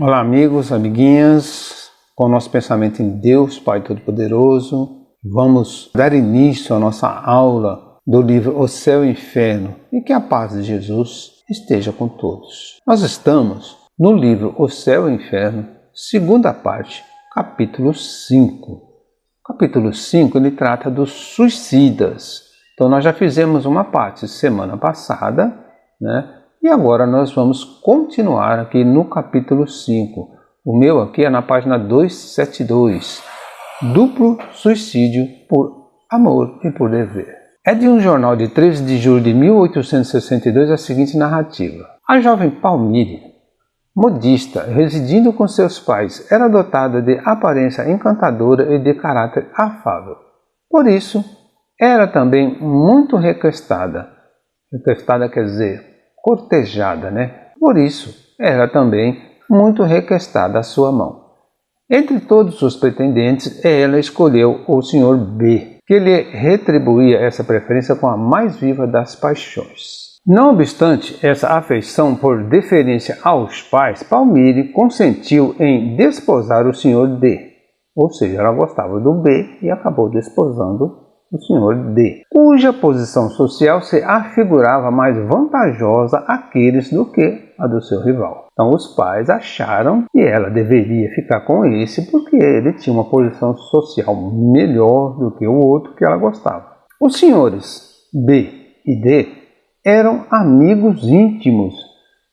Olá, amigos, amiguinhas, com o nosso pensamento em Deus, Pai Todo-Poderoso, vamos dar início à nossa aula do livro O Céu e o Inferno, e que a paz de Jesus esteja com todos. Nós estamos no livro O Céu e o Inferno, segunda parte, capítulo 5. Capítulo 5, ele trata dos suicidas. Então nós já fizemos uma parte semana passada, né? E agora nós vamos continuar aqui no capítulo 5. O meu aqui é na página 272. Duplo suicídio por amor e por dever. É de um jornal de 13 de julho de 1862 a seguinte narrativa. A jovem Palmyre, modista, residindo com seus pais, era dotada de aparência encantadora e de caráter afável. Por isso, era também muito requestada. Requestada quer dizer cortejada, né? Por isso, era também muito requestada a sua mão. Entre todos os pretendentes, ela escolheu o Sr. B, que lhe retribuía essa preferência com a mais viva das paixões. Não obstante essa afeição por deferência aos pais, Palmyre consentiu em desposar o Sr. D. Ou seja, ela gostava do B e acabou desposando o Sr. D, cuja posição social se afigurava mais vantajosa àqueles do que a do seu rival. Então os pais acharam que ela deveria ficar com esse porque ele tinha uma posição social melhor do que o outro que ela gostava. Os senhores B e D eram amigos íntimos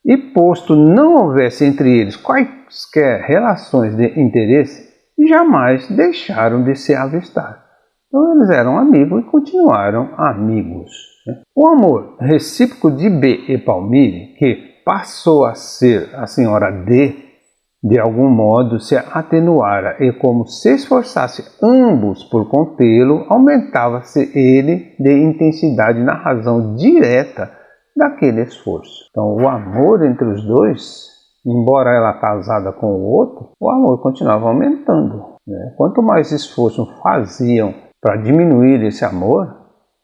e, posto não houvesse entre eles quaisquer relações de interesse, jamais deixaram de se avistar. Então eles eram amigos e continuaram amigos. O amor recíproco de B e Palmyre, que passou a ser a senhora D, de algum modo se atenuara e, como se esforçasse ambos por contê-lo, aumentava-se ele de intensidade na razão direta daquele esforço. Então o amor entre os dois, embora ela casada com o outro, o amor continuava aumentando. Quanto mais esforço faziam para diminuir esse amor,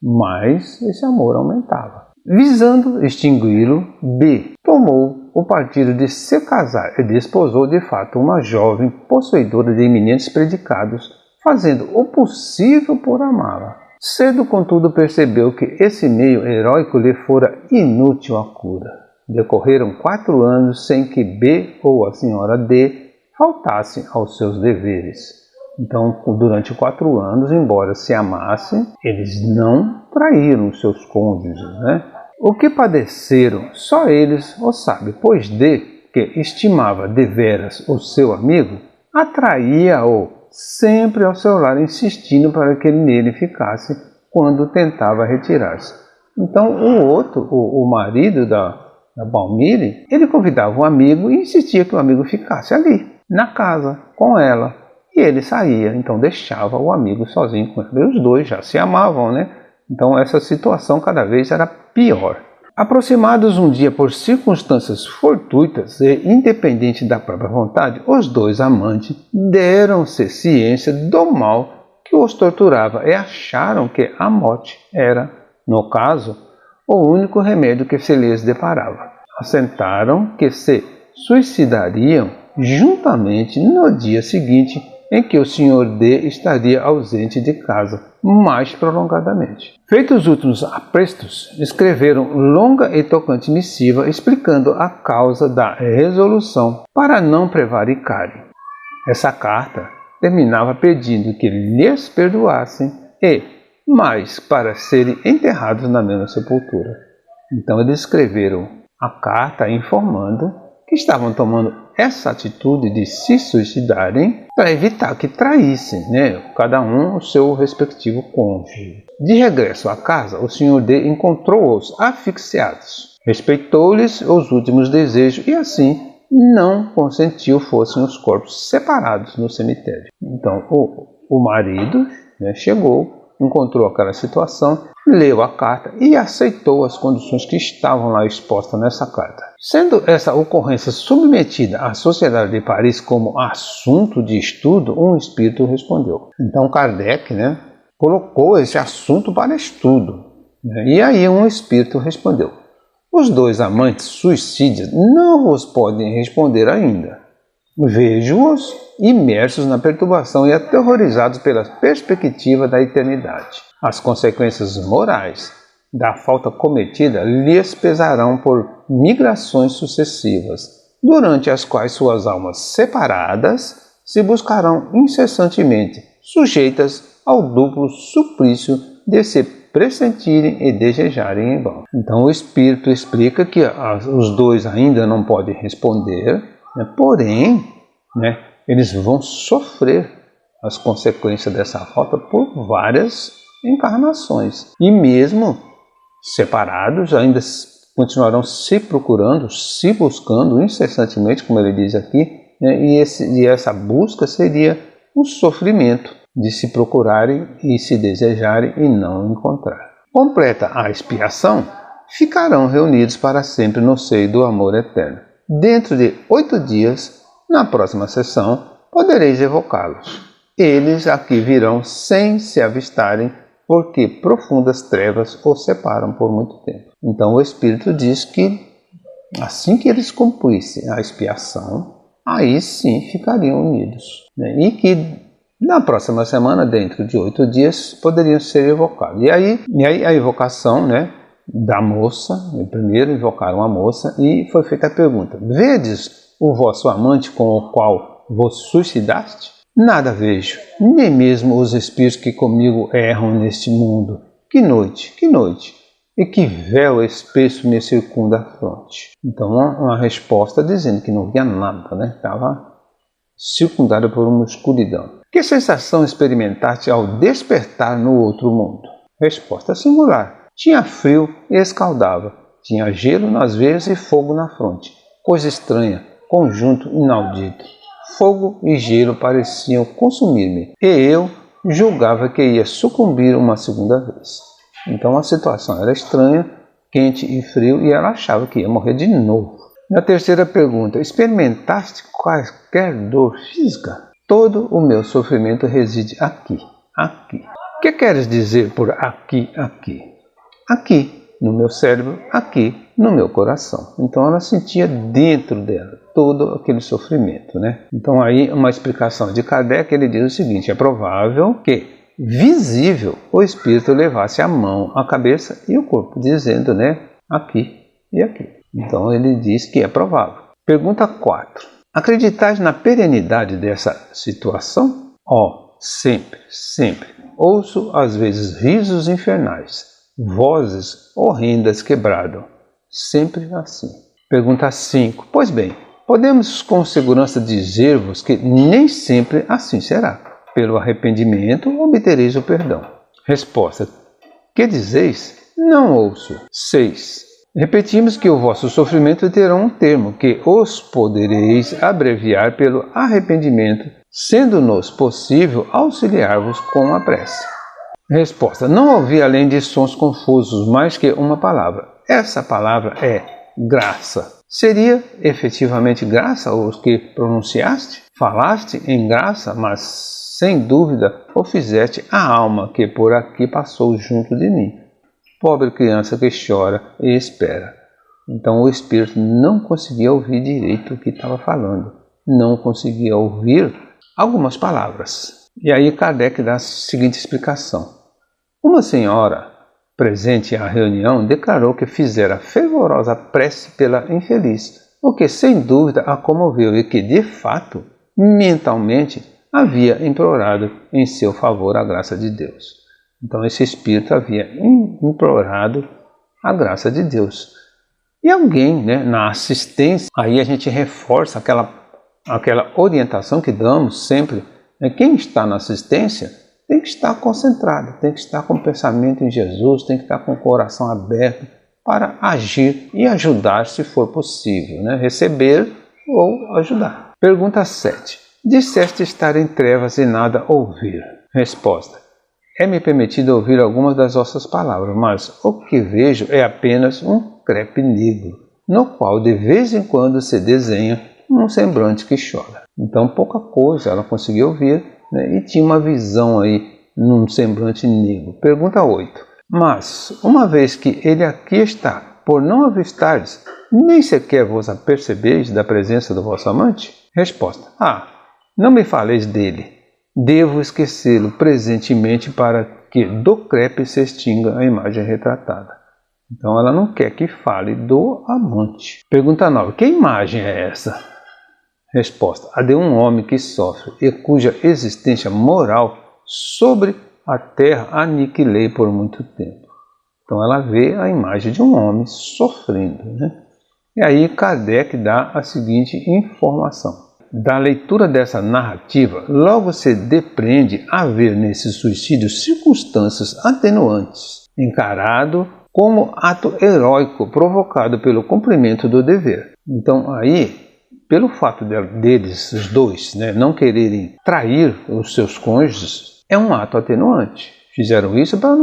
mais esse amor aumentava. Visando extingui-lo, B tomou o partido de se casar e desposou de fato uma jovem possuidora de eminentes predicados, fazendo o possível por amá-la. Cedo, contudo, percebeu que esse meio heróico lhe fora inútil a cura. Decorreram 4 anos sem que B ou a senhora D faltassem aos seus deveres. Então, durante 4 anos, embora se amassem, eles não traíram os seus cônjuges, né? O que padeceram, só eles o sabem, pois D, que estimava deveras o seu amigo, atraía-o sempre ao seu lado, insistindo para que ele nele ficasse quando tentava retirar-se. Então, o outro, o marido da Palmyre, ele convidava o amigo e insistia que o amigo ficasse ali, na casa, com ela. E ele saía, então deixava o amigo sozinho com ele. E os dois já se amavam, né? Então essa situação cada vez era pior. Aproximados um dia por circunstâncias fortuitas e independente da própria vontade, os dois amantes deram-se ciência do mal que os torturava e acharam que a morte era, no caso, o único remédio que se lhes deparava. Assentaram que se suicidariam juntamente no dia seguinte, em que o Sr. D estaria ausente de casa mais prolongadamente. Feitos os últimos aprestos, escreveram longa e tocante missiva explicando a causa da resolução para não prevaricarem. Essa carta terminava pedindo que lhes perdoassem e, mais, para serem enterrados na mesma sepultura. Então eles escreveram a carta informando que estavam tomando essa atitude de se suicidarem para evitar que traíssem, né, cada um o seu respectivo cônjuge. De regresso à casa, o Sr. D encontrou-os asfixiados, respeitou-lhes os últimos desejos e assim não consentiu fossem os corpos separados no cemitério. Então o marido, né, chegou, encontrou aquela situação, leu a carta e aceitou as condições que estavam lá expostas nessa carta. Sendo essa ocorrência submetida à Sociedade de Paris como assunto de estudo, um espírito respondeu. Então Kardec, né, colocou esse assunto para estudo. E aí um espírito respondeu: os dois amantes suicidas não vos podem responder ainda. Vejo-os imersos na perturbação e aterrorizados pela perspectiva da eternidade. As consequências morais da falta cometida lhes pesarão por migrações sucessivas, durante as quais suas almas separadas se buscarão incessantemente, sujeitas ao duplo suplício de se pressentirem e desejarem em vão. Então o Espírito explica que os dois ainda não podem responder, porém, eles vão sofrer as consequências dessa falta por várias encarnações. E mesmo separados, ainda continuarão se procurando, se buscando incessantemente, como ele diz aqui, e essa busca seria um sofrimento de se procurarem e se desejarem e não encontrar. Completa a expiação, ficarão reunidos para sempre no seio do amor eterno. Dentro de 8 dias, na próxima sessão, podereis evocá-los. Eles aqui virão sem se avistarem, porque profundas trevas os separam por muito tempo. Então o Espírito diz que assim que eles cumprissem a expiação, aí sim ficariam unidos. E que na próxima semana, dentro de 8 dias, poderiam ser evocados. E aí a evocação da moça, primeiro invocaram a moça e foi feita a pergunta: vedes o vosso amante com o qual vos suicidaste? Nada vejo, nem mesmo os espíritos que comigo erram neste mundo. Que noite, e que véu espesso me circunda a fronte. Então uma resposta dizendo que não via nada, estava circundada por uma escuridão. Que sensação experimentaste ao despertar no outro mundo? Resposta singular. Tinha frio e escaldava, tinha gelo nas veias e fogo na fronte. Coisa estranha, conjunto inaudito. Fogo e gelo pareciam consumir-me, e eu julgava que ia sucumbir uma segunda vez. Então a situação era estranha, quente e frio, e ela achava que ia morrer de novo. Na terceira pergunta: experimentaste qualquer dor física? Todo o meu sofrimento reside aqui. O que queres dizer por aqui? Aqui, no meu cérebro, aqui, no meu coração. Então ela sentia dentro dela todo aquele sofrimento, Então aí uma explicação de Kardec, ele diz o seguinte: é provável que visível o espírito levasse a mão, a cabeça e o corpo, dizendo, aqui e aqui. Então ele diz que é provável. Pergunta 4. Acreditais na perenidade dessa situação? Sempre. Ouço às vezes risos infernais, vozes horrendas que bradam. Sempre assim. Pergunta 5. Pois bem, podemos com segurança dizer-vos que nem sempre assim será. Pelo arrependimento obtereis o perdão. Resposta: que dizeis? Não ouço. 6. Repetimos que o vosso sofrimento terá um termo, que os podereis abreviar pelo arrependimento, sendo-nos possível auxiliar-vos com a prece. Resposta: não ouvi além de sons confusos mais que uma palavra. Essa palavra é graça. Seria efetivamente graça os que pronunciaste? Falaste em graça, mas sem dúvida o fizeste a alma que por aqui passou junto de mim. Pobre criança que chora e espera. Então o espírito não conseguia ouvir direito o que estava falando. Não conseguia ouvir algumas palavras. E aí Kardec dá a seguinte explicação. Uma senhora presente à reunião declarou que fizera fervorosa prece pela infeliz, o que sem dúvida a comoveu e que, de fato, mentalmente havia implorado em seu favor a graça de Deus. Então esse espírito havia implorado a graça de Deus. E alguém, na assistência, aí a gente reforça aquela orientação que damos sempre. Quem está na assistência tem que estar concentrado, tem que estar com o pensamento em Jesus, tem que estar com o coração aberto para agir e ajudar se for possível, receber ou ajudar. Pergunta 7. Disseste estar em trevas e nada ouvir. Resposta: é-me permitido ouvir algumas das vossas palavras, mas o que vejo é apenas um crepe negro, no qual de vez em quando se desenha um semblante que chora. Então pouca coisa ela conseguiu ouvir, e tinha uma visão aí num semblante negro. Pergunta 8. Mas, uma vez que ele aqui está, por não avistares, nem sequer vos apercebeis da presença do vosso amante? Resposta: não me faleis dele. Devo esquecê-lo presentemente para que do crepe se extinga a imagem retratada. Então ela não quer que fale do amante. Pergunta 9. Que imagem é essa? Resposta: a de um homem que sofre e cuja existência moral sobre a terra aniquilei por muito tempo. Então ela vê a imagem de um homem sofrendo, né? E aí Kardec dá a seguinte informação. Da leitura dessa narrativa, logo se depreende haver nesse suicídio circunstâncias atenuantes, encarado como ato heróico provocado pelo cumprimento do dever. Então aí, pelo fato deles, os dois, né, não quererem trair os seus cônjuges, é um ato atenuante. Fizeram isso para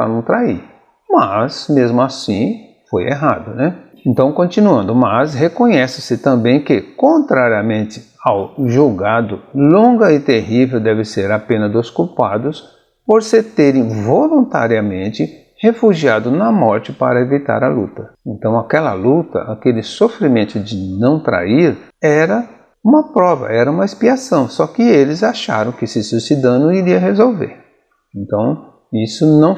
não trair, mas mesmo assim foi errado, né? Então, continuando, mas reconhece-se também que, contrariamente ao julgado, longa e terrível deve ser a pena dos culpados por se terem voluntariamente refugiado na morte para evitar a luta. Então, aquela luta, aquele sofrimento de não trair, era uma prova, era uma expiação, só que eles acharam que se suicidando iria resolver. Então, isso não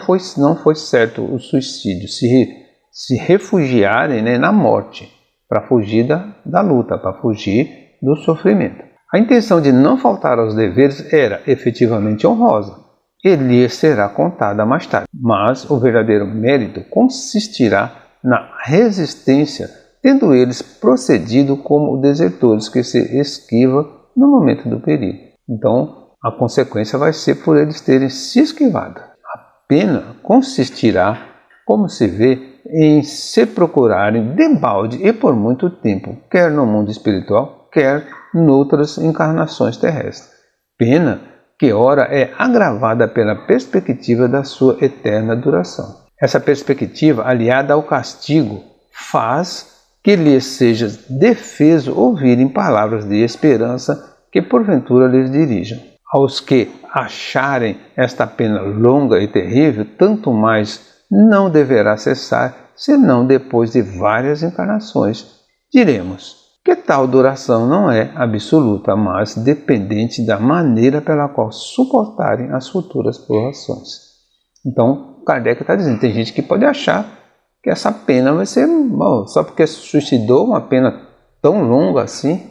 foi certo, o suicídio, se refugiarem, né, na morte, para fugir da luta, para fugir do sofrimento. A intenção de não faltar aos deveres era efetivamente honrosa e lhe será contada mais tarde, mas o verdadeiro mérito consistirá na resistência, tendo eles procedido como desertores que se esquiva no momento do perigo. Então, a consequência vai ser por eles terem se esquivado. A pena consistirá, como se vê, em se procurarem debalde e por muito tempo, quer no mundo espiritual, quer noutras encarnações terrestres. Pena que ora é agravada pela perspectiva da sua eterna duração. Essa perspectiva, aliada ao castigo, faz que lhes seja defeso ouvirem palavras de esperança que porventura lhes dirijam. Aos que acharem esta pena longa e terrível, tanto mais não deverá cessar, senão depois de várias encarnações. Diremos que tal duração não é absoluta, mas dependente da maneira pela qual suportarem as futuras provações. Então, Kardec está dizendo, tem gente que pode achar que essa pena vai ser, só porque suicidou, uma pena tão longa assim,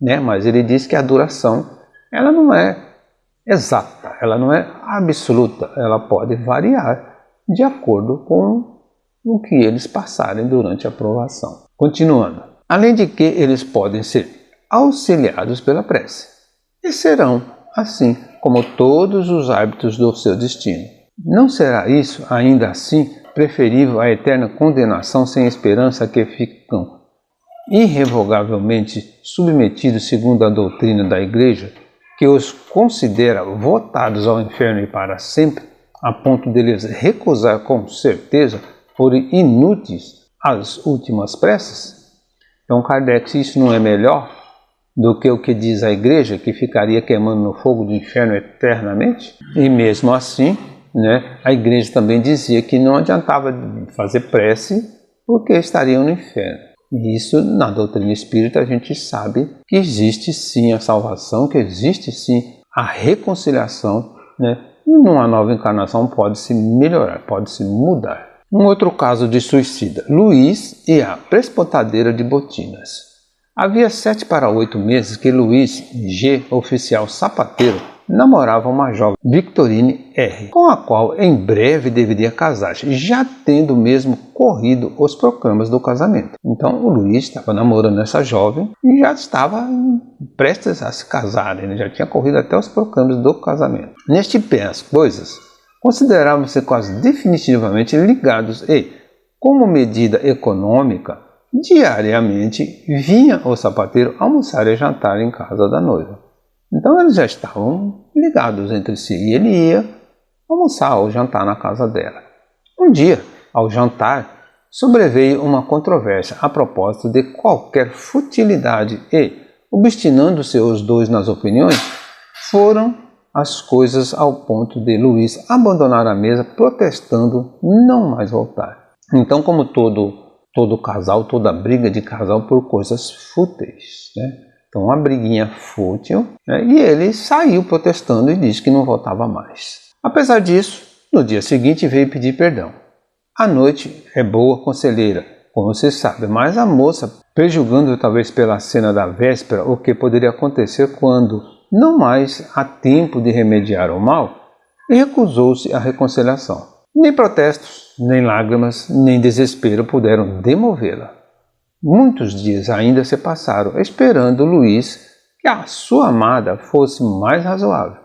né? Mas ele diz que a duração, ela não é exata, ela não é absoluta, ela pode variar de acordo com o que eles passarem durante a provação. Continuando. Além de que eles podem ser auxiliados pela prece, e serão, assim como todos os hábitos do seu destino. Não será isso, ainda assim, preferível à eterna condenação sem esperança que ficam irrevogavelmente submetidos segundo a doutrina da Igreja, que os considera votados ao inferno e para sempre, a ponto deles recusar com certeza por inúteis as últimas preces? Então Kardec, se isso não é melhor do que o que diz a Igreja, que ficaria queimando no fogo do inferno eternamente? E mesmo assim, né, a Igreja também dizia que não adiantava fazer prece porque estariam no inferno. E isso, na doutrina espírita, a gente sabe que existe sim a salvação, que existe sim a reconciliação, né? E numa nova encarnação pode se melhorar, pode se mudar. Um outro caso de suicida, Luiz e a prespotadeira de botinas. Havia 7 para 8 meses que Luiz G., oficial sapateiro, namorava uma jovem, Victorine R., com a qual em breve deveria casar-se, já tendo mesmo corrido os proclamas do casamento. Então o Luiz estava namorando essa jovem e já estava prestes a se casarem, né? Já tinha corrido até os proclamas do casamento. Neste pé as coisas, consideravam-se quase definitivamente ligados e, como medida econômica, diariamente vinha o sapateiro almoçar e jantar em casa da noiva. Então eles já estavam ligados entre si e ele ia almoçar ou jantar na casa dela. Um dia, ao jantar, sobreveio uma controvérsia a propósito de qualquer futilidade e, obstinando-se os dois nas opiniões, foram as coisas ao ponto de Luiz abandonar a mesa protestando não mais voltar. Então, como todo todo casal, toda briga de casal por coisas fúteis, né? Então, uma briguinha fútil, né? E ele saiu protestando e disse que não voltava mais. Apesar disso, no dia seguinte veio pedir perdão. A noite é boa conselheira, como você sabe, mas a moça, prejulgando talvez pela cena da véspera o que poderia acontecer quando não mais há tempo de remediar o mal, recusou-se à reconciliação. Nem protestos, nem lágrimas, nem desespero puderam demovê-la. Muitos dias ainda se passaram esperando Luís que a sua amada fosse mais razoável,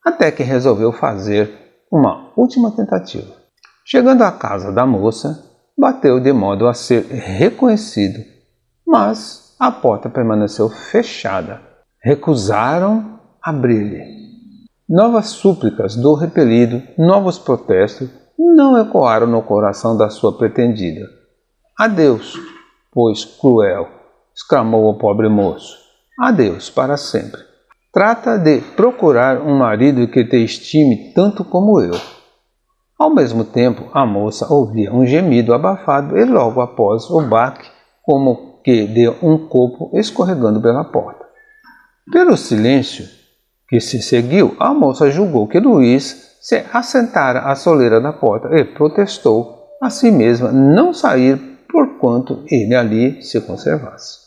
até que resolveu fazer uma última tentativa. Chegando à casa da moça, bateu de modo a ser reconhecido, mas a porta permaneceu fechada. Recusaram abrir-lhe. Novas súplicas do repelido, novos protestos, não ecoaram no coração da sua pretendida. Adeus, pois cruel, exclamou o pobre moço. Adeus para sempre. Trata de procurar um marido que te estime tanto como eu. Ao mesmo tempo, a moça ouvia um gemido abafado e logo após o baque, como que de um copo escorregando pela porta. Pelo silêncio que se seguiu, a moça julgou que Luís se assentara à soleira da porta e protestou a si mesma não sair porquanto ele ali se conservasse.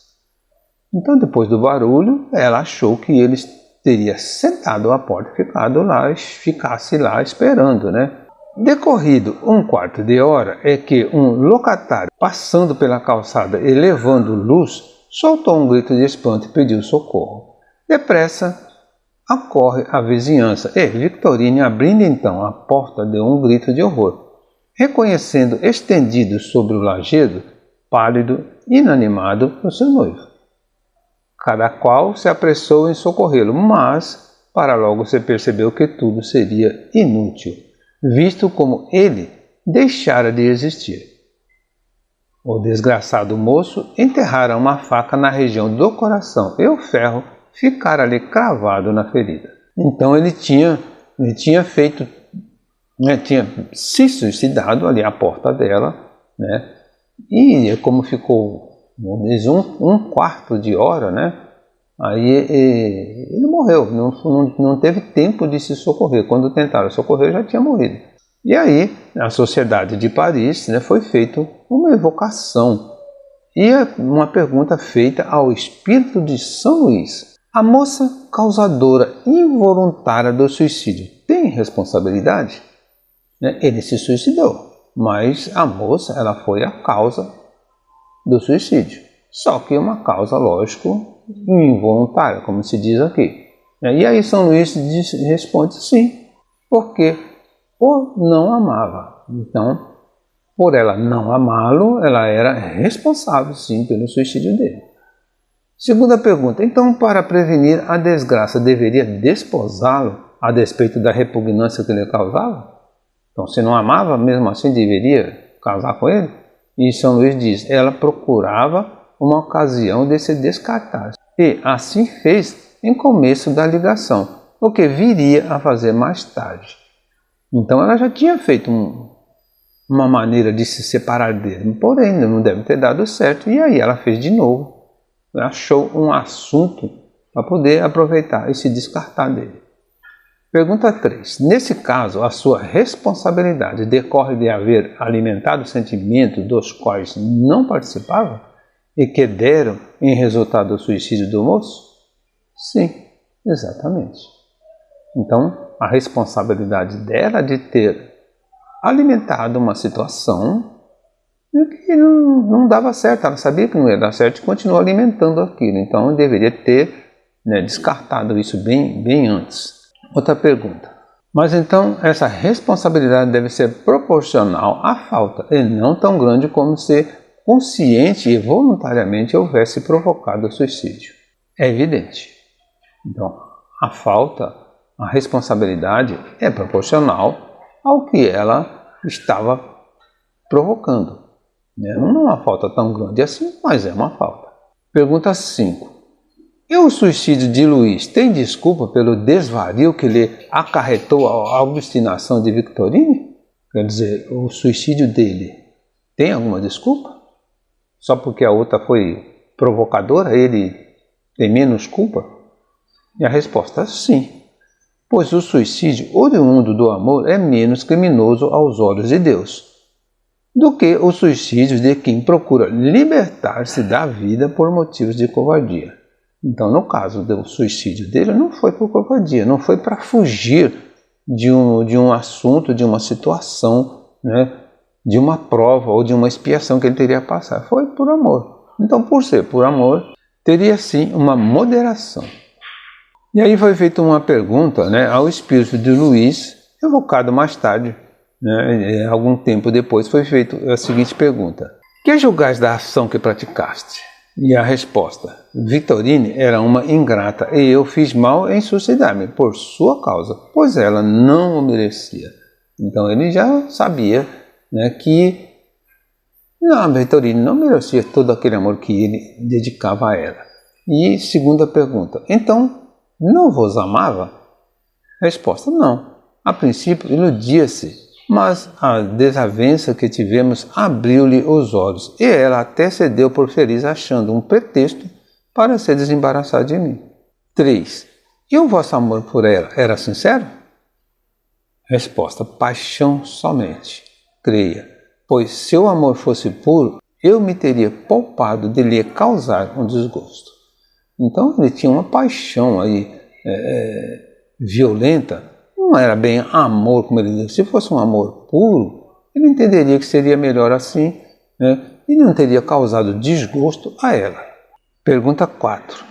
Então, depois do barulho, ela achou que ele teria sentado à porta e ficasse lá esperando, né? Decorrido um quarto de hora, é que um locatário, passando pela calçada e levando luz, soltou um grito de espanto e pediu socorro. Depressa, acorre a vizinhança e Victorine, abrindo então a porta, deu um grito de horror, reconhecendo estendido sobre o lajedo, pálido, inanimado, o seu noivo. Cada qual se apressou em socorrê-lo, mas para logo se percebeu que tudo seria inútil, visto como ele deixara de existir. O desgraçado moço enterrara uma faca na região do coração e o ferro ficara ali cravado na ferida. Então ele tinha feito, né, tinha se suicidado ali à porta dela, né? E como ficou um quarto de hora, né? Aí ele morreu, não teve tempo de se socorrer. Quando tentaram socorrer, já tinha morrido. E aí, na Sociedade de Paris, né, foi feita uma evocação e uma pergunta feita ao espírito de São Luís. A moça causadora involuntária do suicídio tem responsabilidade? Ele se suicidou, mas a moça ela foi a causa do suicídio. Só que uma causa, lógico, involuntária, como se diz aqui. E aí São Luís responde sim, porque o não amava. Então, por ela não amá-lo, ela era responsável sim pelo suicídio dele. Segunda pergunta, então para prevenir a desgraça deveria desposá-lo a despeito da repugnância que ele causava? Então se não amava, mesmo assim deveria casar com ele? E São Luís diz, ela procurava uma ocasião de se descartar. E assim fez em começo da ligação, o que viria a fazer mais tarde. Então ela já tinha feito uma maneira de se separar dele, porém não deve ter dado certo, e aí ela fez de novo. Achou um assunto para poder aproveitar e se descartar dele. Pergunta 3. Nesse caso, a sua responsabilidade decorre de haver alimentado sentimentos dos quais não participava e que deram em resultado o suicídio do moço? Sim, exatamente. Então, a responsabilidade dela de ter alimentado uma situação que não dava certo, ela sabia que não ia dar certo e continuou alimentando aquilo, então deveria ter descartado isso bem antes. Outra pergunta, mas então essa responsabilidade deve ser proporcional à falta e não tão grande como se consciente e voluntariamente houvesse provocado o suicídio. É evidente. Então, a falta, a responsabilidade é proporcional ao que ela estava provocando. Não é uma falta tão grande assim, mas é uma falta. Pergunta 5. E o suicídio de Luís tem desculpa pelo desvario que lhe acarretou a obstinação de Victorine? Quer dizer, o suicídio dele tem alguma desculpa? Só porque a outra foi provocadora, ele tem menos culpa? E a resposta é sim, pois o suicídio oriundo do amor é menos criminoso aos olhos de Deus do que o suicídio de quem procura libertar-se da vida por motivos de covardia. Então, no caso do suicídio dele, não foi por covardia, não foi para fugir de um assunto, de uma situação, né, de uma prova ou de uma expiação que ele teria passado. Foi por amor. Então, por ser por amor, teria sim uma moderação. E aí foi feita uma pergunta, né, ao espírito de Luiz, evocado mais tarde, né, algum tempo depois, foi feita a seguinte pergunta: que julgais da ação que praticaste? E a resposta: Vitorine era uma ingrata e eu fiz mal em suicidar-me por sua causa, pois ela não o merecia. Então ele já sabia, né, que não, Vitorine não merecia todo aquele amor que ele dedicava a ela. E segunda pergunta: então não vos amava? Resposta: não. A princípio iludia-se, mas a desavença que tivemos abriu-lhe os olhos, e ela até cedeu por feliz, achando um pretexto para se desembaraçar de mim. 3. E o vosso amor por ela era sincero? Resposta: paixão somente. Creia, pois se o amor fosse puro, eu me teria poupado de lhe causar um desgosto. Então ele tinha uma paixão aí violenta. Não era bem amor, como ele disse. Se fosse um amor puro, ele entenderia que seria melhor assim, né? E não teria causado desgosto a ela. Pergunta 4.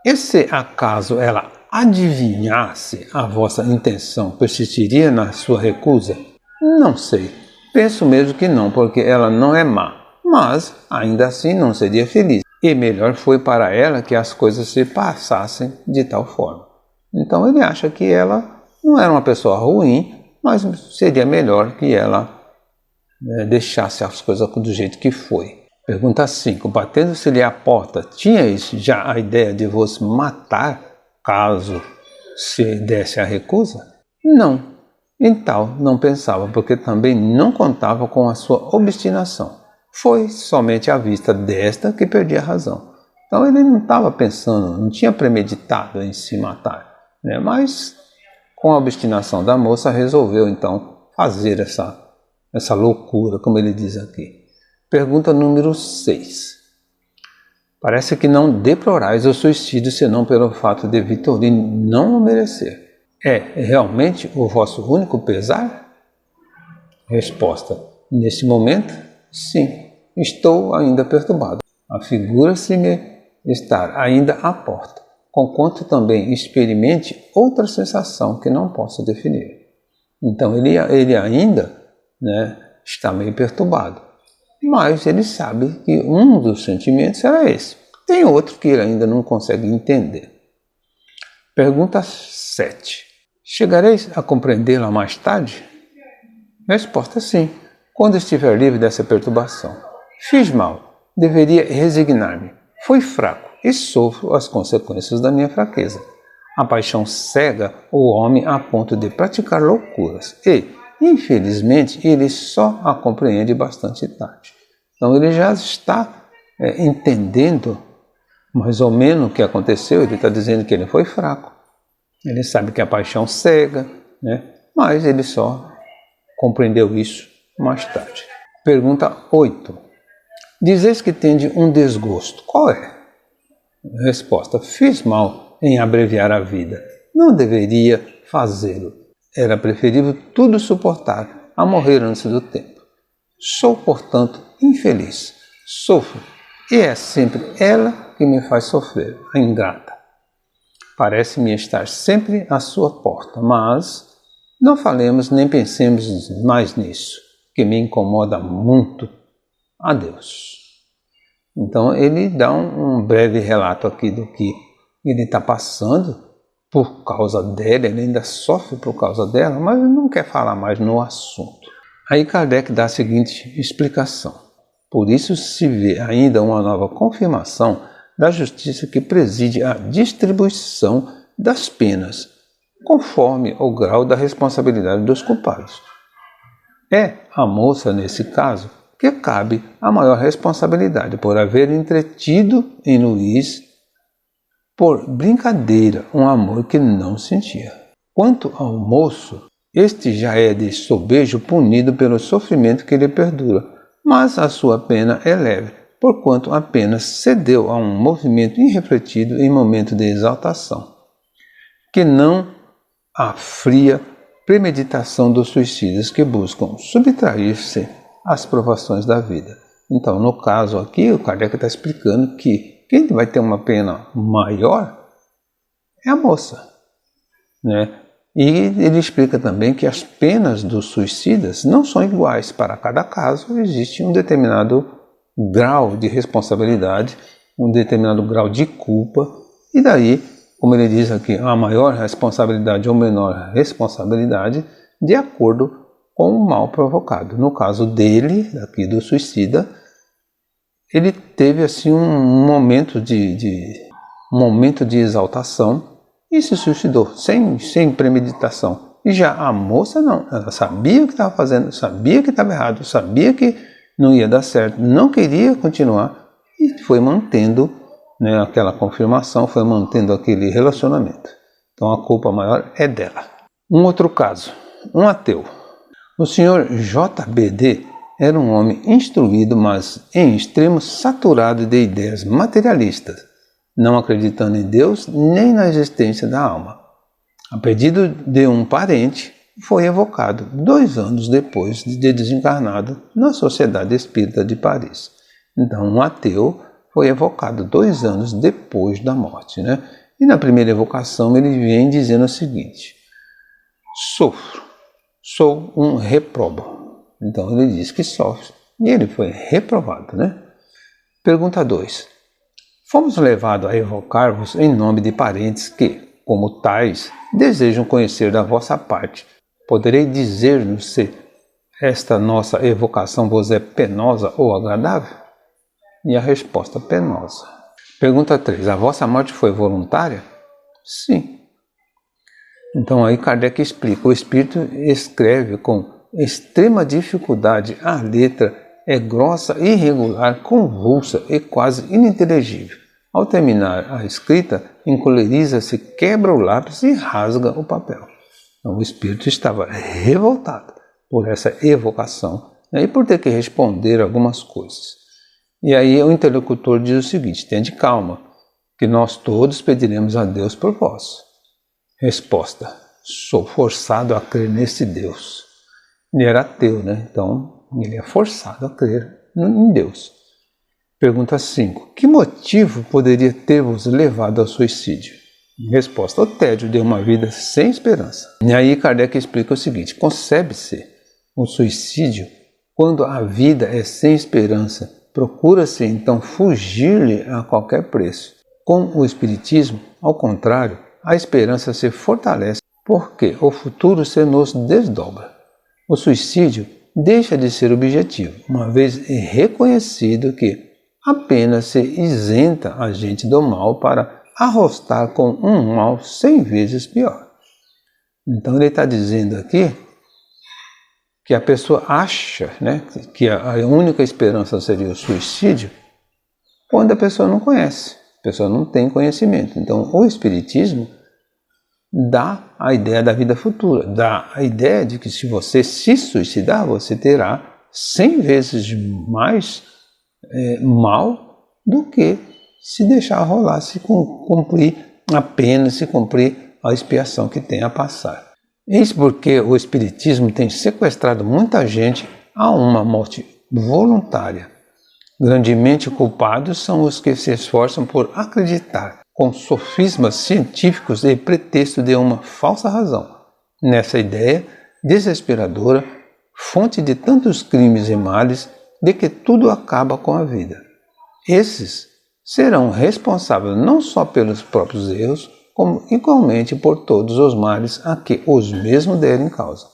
E se acaso ela adivinhasse a vossa intenção, persistiria na sua recusa? Não sei. Penso mesmo que não, porque ela não é má. Mas, ainda assim, não seria feliz. E melhor foi para ela que as coisas se passassem de tal forma. Então ele acha que ela não era uma pessoa ruim, mas seria melhor que ela deixasse as coisas do jeito que foi. Pergunta 5. Batendo-se-lhe à porta, tinhais já a ideia de vos matar, caso se desse a recusa? Não. Em tal não pensava, porque também não contava com a sua obstinação. Foi somente à vista desta que perdi a razão. Então ele não estava pensando, não tinha premeditado em se matar, né? Mas com a obstinação da moça, resolveu então fazer essa loucura, como ele diz aqui. Pergunta número 6. Parece que não deplorais o suicídio senão pelo fato de Vitorine não o merecer. É realmente o vosso único pesar? Resposta: neste momento, sim, estou ainda perturbado. Afigura-se-me estar ainda à porta, conquanto também experimente outra sensação que não posso definir. Então ele ainda, né, está meio perturbado, mas ele sabe que um dos sentimentos era esse. Tem outro que ele ainda não consegue entender. Pergunta 7. Chegareis a compreendê-la mais tarde? Resposta: sim, quando estiver livre dessa perturbação. Fiz mal, deveria resignar-me. Fui fraco e sofro as consequências da minha fraqueza. A paixão cega o homem a ponto de praticar loucuras e, infelizmente, ele só a compreende bastante tarde. Então ele já está entendendo mais ou menos o que aconteceu. Ele está dizendo que ele foi fraco. Ele sabe que a paixão cega, né? Mas ele só compreendeu isso mais tarde. Pergunta 8. Dizeis que tende um desgosto. Qual é? Resposta: fiz mal em abreviar a vida. Não deveria fazê-lo. Era preferível tudo suportar a morrer antes do tempo. Sou, portanto, infeliz. Sofro. E é sempre ela que me faz sofrer, a ingrata. Parece-me estar sempre à sua porta, mas não falemos nem pensemos mais nisso, que me incomoda muito. Adeus. Então ele dá um breve relato aqui do que ele está passando por causa dela, ele ainda sofre por causa dela, mas não quer falar mais no assunto. Aí Kardec dá a seguinte explicação: por isso se vê ainda uma nova confirmação da justiça que preside a distribuição das penas, conforme o grau da responsabilidade dos culpados. É a moça, nesse caso, que cabe a maior responsabilidade por haver entretido em Luís, por brincadeira, um amor que não sentia. Quanto ao moço, este já é de sobejo punido pelo sofrimento que lhe perdura, mas a sua pena é leve, porquanto apenas cedeu a um movimento irrefletido em momento de exaltação, que não a fria premeditação dos suicidas que buscam subtrair-se às provações da vida. Então, no caso aqui, o Kardec está explicando que quem vai ter uma pena maior é a moça, né? E ele explica também que as penas dos suicidas não são iguais. Para cada caso existe um determinado grau de responsabilidade, um determinado grau de culpa, e daí, como ele diz aqui, a maior responsabilidade ou menor responsabilidade de acordo com o mal provocado. No caso dele, aqui do suicida, ele teve assim um momento de exaltação e se suicidou, sem premeditação. E já a moça não, ela sabia o que estava fazendo, sabia que estava errado, sabia que não ia dar certo, não queria continuar e foi mantendo, né, aquela confirmação, foi mantendo aquele relacionamento. Então a culpa maior é dela. Um outro caso, um ateu. O senhor JBD era um homem instruído, mas em extremo saturado de ideias materialistas, não acreditando em Deus nem na existência da alma. A pedido de um parente, foi evocado 2 anos depois de desencarnado na Sociedade Espírita de Paris. Então, um ateu foi evocado 2 anos depois da morte, né? E na primeira evocação ele vem dizendo o seguinte: sofro, sou um reprobo. Então ele diz que sofre e ele foi reprovado, né? Pergunta 2. Fomos levados a evocar-vos em nome de parentes que, como tais, desejam conhecer da vossa parte. Poderei dizer-nos se esta nossa evocação vos é penosa ou agradável? E a resposta: penosa. Pergunta 3. A vossa morte foi voluntária? Sim. Então aí Kardec explica. O espírito escreve com extrema dificuldade. A letra é grossa, irregular, convulsa e quase ininteligível. Ao terminar a escrita, encoleriza-se, quebra o lápis e rasga o papel. Então, o espírito estava revoltado por essa evocação, né, e por ter que responder algumas coisas. E aí o interlocutor diz o seguinte: tende calma, que nós todos pediremos a Deus por vós. Resposta: sou forçado a crer nesse Deus. Ele era ateu, né? Então ele é forçado a crer em Deus. Pergunta 5. Que motivo poderia ter-vos levado ao suicídio? Resposta: o tédio de uma vida sem esperança. E aí Kardec explica o seguinte: concebe-se o suicídio quando a vida é sem esperança. Procura-se então fugir-lhe a qualquer preço. Com o Espiritismo, ao contrário, a esperança se fortalece porque o futuro se nos desdobra. O suicídio deixa de ser objetivo, uma vez reconhecido que apenas se isenta a gente do mal para arrostar com um mal 100 vezes pior. Então ele está dizendo aqui que a pessoa acha, né, que a única esperança seria o suicídio quando a pessoa não conhece, a pessoa não tem conhecimento. Então o Espiritismo dá a ideia da vida futura, dá a ideia de que se você se suicidar, você terá 100 vezes mais mal do que se deixar rolar, se cumprir a pena, se cumprir a expiação que tem a passar. Isso porque o Espiritismo tem sequestrado muita gente a uma morte voluntária. Grandemente culpados são os que se esforçam por acreditar, com sofismas científicos e pretexto de uma falsa razão, nessa ideia desesperadora, fonte de tantos crimes e males, de que tudo acaba com a vida. Esses serão responsáveis não só pelos próprios erros, como igualmente por todos os males a que os mesmos derem causa.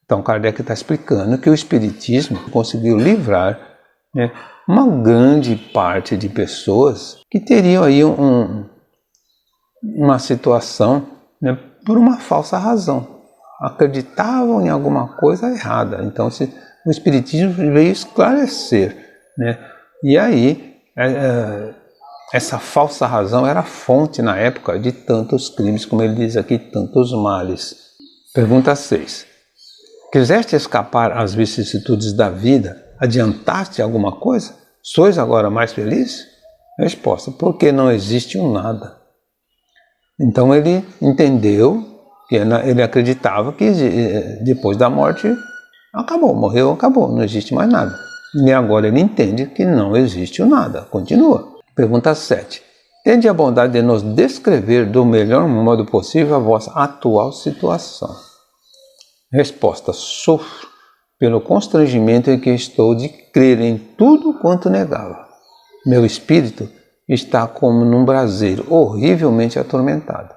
Então Kardec está explicando que o Espiritismo conseguiu livrar, né, uma grande parte de pessoas que teriam aí uma situação, né, por uma falsa razão. Acreditavam em alguma coisa errada. Então se O Espiritismo veio esclarecer, né? E aí, essa falsa razão era a fonte na época de tantos crimes, como ele diz aqui, tantos males. Pergunta 6. Quiseste escapar às vicissitudes da vida? Adiantaste alguma coisa? Sois agora mais feliz? Resposta: porque não existe um nada. Então ele entendeu, que ele acreditava que depois da morte acabou, morreu, acabou, não existe mais nada. E agora ele entende que não existe o nada. Continua. Pergunta 7. Tende a bondade de nos descrever do melhor modo possível a vossa atual situação. Resposta: sofro pelo constrangimento em que estou de crer em tudo quanto negava. Meu espírito está como num braseiro, horrivelmente atormentado.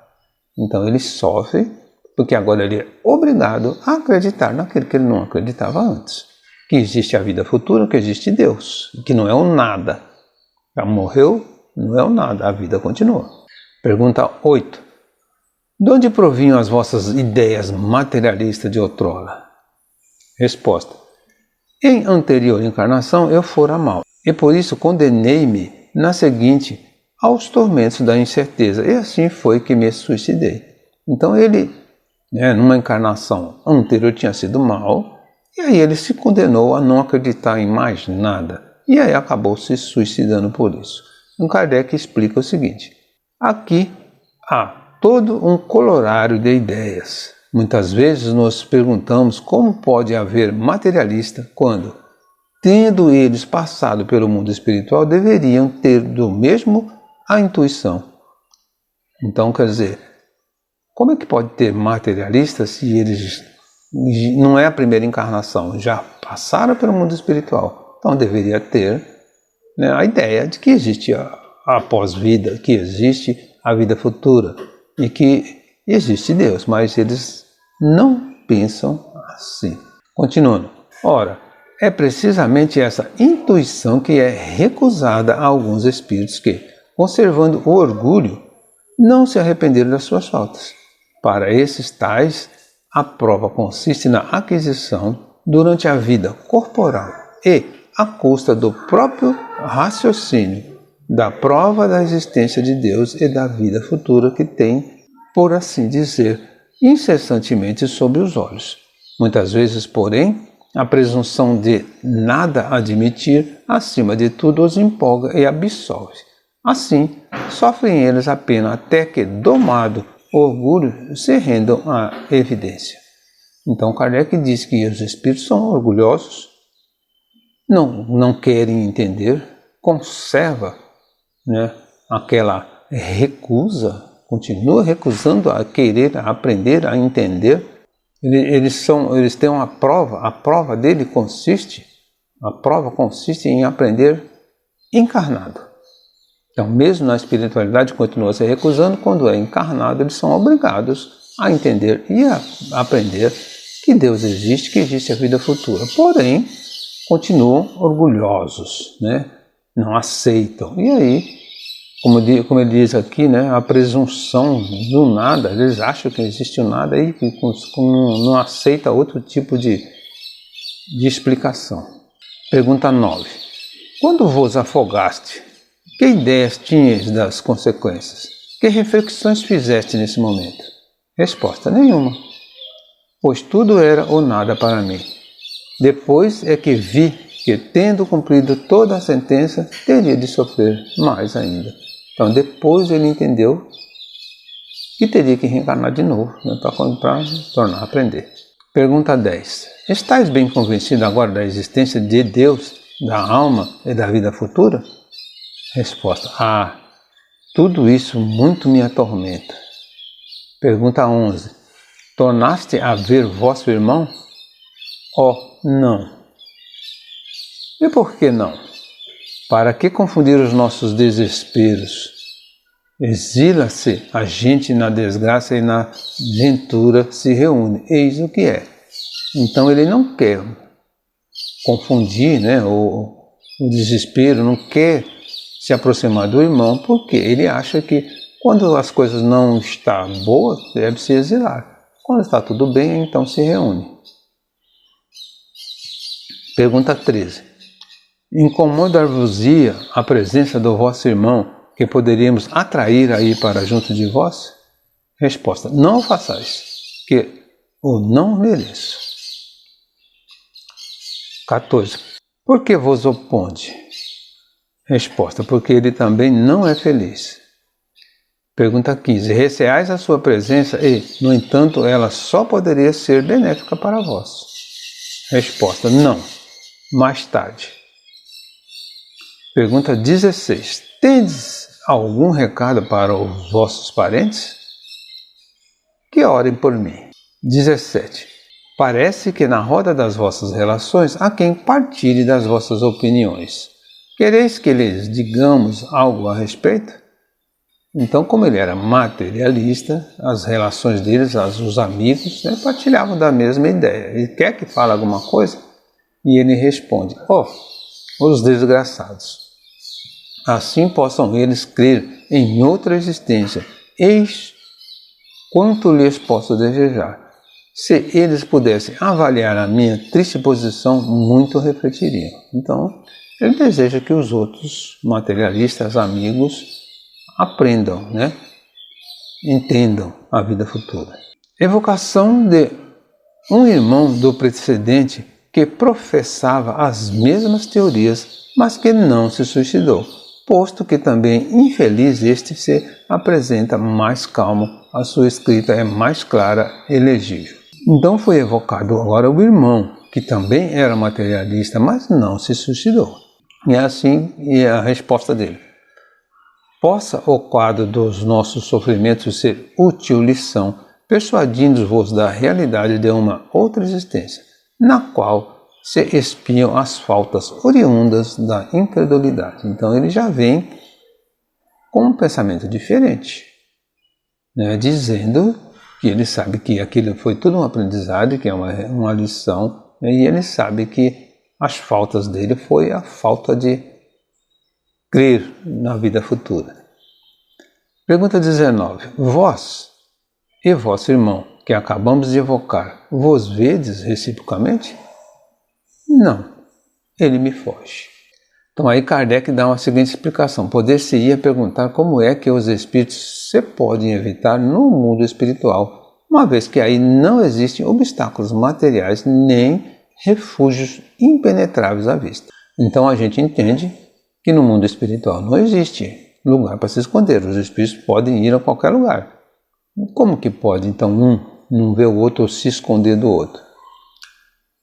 Então ele sofre, porque agora ele é obrigado a acreditar naquilo que ele não acreditava antes. Que existe a vida futura, que existe Deus, que não é o nada. Já morreu, não é o nada, a vida continua. Pergunta 8. De onde provinham as vossas ideias materialistas de outrora? Resposta: em anterior encarnação eu fora mal, e por isso condenei-me na seguinte aos tormentos da incerteza, e assim foi que me suicidei. Então ele, numa encarnação anterior, tinha sido mal, e aí ele se condenou a não acreditar em mais nada, e aí acabou se suicidando por isso. Então Kardec explica o seguinte: aqui há todo um colorário de ideias. Muitas vezes nos perguntamos como pode haver materialista quando, tendo eles passado pelo mundo espiritual, deveriam ter do mesmo a intuição. Então, quer dizer, como é que pode ter materialista se eles não é a primeira encarnação, já passaram pelo mundo espiritual? Então deveria ter, a ideia de que existe a pós-vida, que existe a vida futura e que existe Deus, mas eles não pensam assim. Continuando. Ora, é precisamente essa intuição que é recusada a alguns espíritos que, conservando o orgulho, não se arrependeram das suas faltas. Para esses tais, a prova consiste na aquisição durante a vida corporal e à custa do próprio raciocínio da prova da existência de Deus e da vida futura que tem, por assim dizer, incessantemente sob os olhos. Muitas vezes, porém, a presunção de nada admitir, acima de tudo, os empolga e absolve. Assim, sofrem eles a pena até que, domado o orgulho, se rendam à evidência. Então Kardec diz que os espíritos são orgulhosos, não querem entender, conserva aquela recusa, continua recusando a querer, a aprender, a entender. Eles têm uma prova, a prova consiste em aprender encarnado. Então, mesmo na espiritualidade, continua se recusando. Quando é encarnado, eles são obrigados a entender e a aprender que Deus existe, que existe a vida futura. Porém, continuam orgulhosos, não aceitam. E aí, como ele diz aqui, a presunção do nada, eles acham que existe o nada e não aceita outro tipo de explicação. Pergunta 9. Quando vos afogaste, que ideias tinhas das consequências? Que reflexões fizeste nesse momento? Resposta: nenhuma, pois tudo era ou nada para mim. Depois é que vi que, tendo cumprido toda a sentença, teria de sofrer mais ainda. Então, depois ele entendeu que teria que reencarnar de novo, para tornar a aprender. Pergunta 10. Estais bem convencido agora da existência de Deus, da alma e da vida futura? Resposta: tudo isso muito me atormenta. Pergunta 11. Tornaste a ver vosso irmão? Não. E por que não? Para que confundir os nossos desesperos? Exila-se a gente na desgraça e na ventura se reúne. Eis o que é. Então ele não quer confundir o desespero, não quer se aproximar do irmão, porque ele acha que quando as coisas não estão boas, deve se exilar. Quando está tudo bem, então se reúne. Pergunta 13. Incomodar-vos-ia a presença do vosso irmão, que poderíamos atrair aí para junto de vós? Resposta: não o façais, que o não mereço. 14. Por que vos oponde? Resposta: porque ele também não é feliz. Pergunta 15. Receais a sua presença e, no entanto, ela só poderia ser benéfica para vós? Resposta: não, mais tarde. Pergunta 16. Tendes algum recado para os vossos parentes? Que orem por mim. 17. Parece que na roda das vossas relações há quem partilhe das vossas opiniões. Quereis que lhes digamos algo a respeito? Então, como ele era materialista, as relações deles, os amigos, partilhavam da mesma ideia. Ele quer que fale alguma coisa? E ele responde: os desgraçados. Assim possam eles crer em outra existência. Eis quanto lhes posso desejar. Se eles pudessem avaliar a minha triste posição, muito refletiriam. Então, ele deseja que os outros materialistas, amigos, aprendam, entendam a vida futura. Evocação de um irmão do precedente que professava as mesmas teorias, mas que não se suicidou, posto que também infeliz este se apresenta mais calmo, a sua escrita é mais clara e legível. Então foi evocado agora o irmão, que também era materialista, mas não se suicidou. E assim é a resposta dele. Possa o quadro dos nossos sofrimentos ser útil lição, persuadindo-vos da realidade de uma outra existência, na qual se espiam as faltas oriundas da incredulidade. Então ele já vem com um pensamento diferente, dizendo que ele sabe que aquilo foi tudo um aprendizado, que é uma lição, e ele sabe que as faltas dele foi a falta de crer na vida futura. Pergunta 19. Vós e vosso irmão, que acabamos de evocar, vos vedes reciprocamente? Não, ele me foge. Então aí Kardec dá uma seguinte explicação. Poder-se-ia perguntar como é que os espíritos se podem evitar no mundo espiritual, uma vez que aí não existem obstáculos materiais nem refúgios impenetráveis à vista. Então a gente entende que no mundo espiritual não existe lugar para se esconder. Os espíritos podem ir a qualquer lugar. Como que pode, então, um não ver o outro ou se esconder do outro?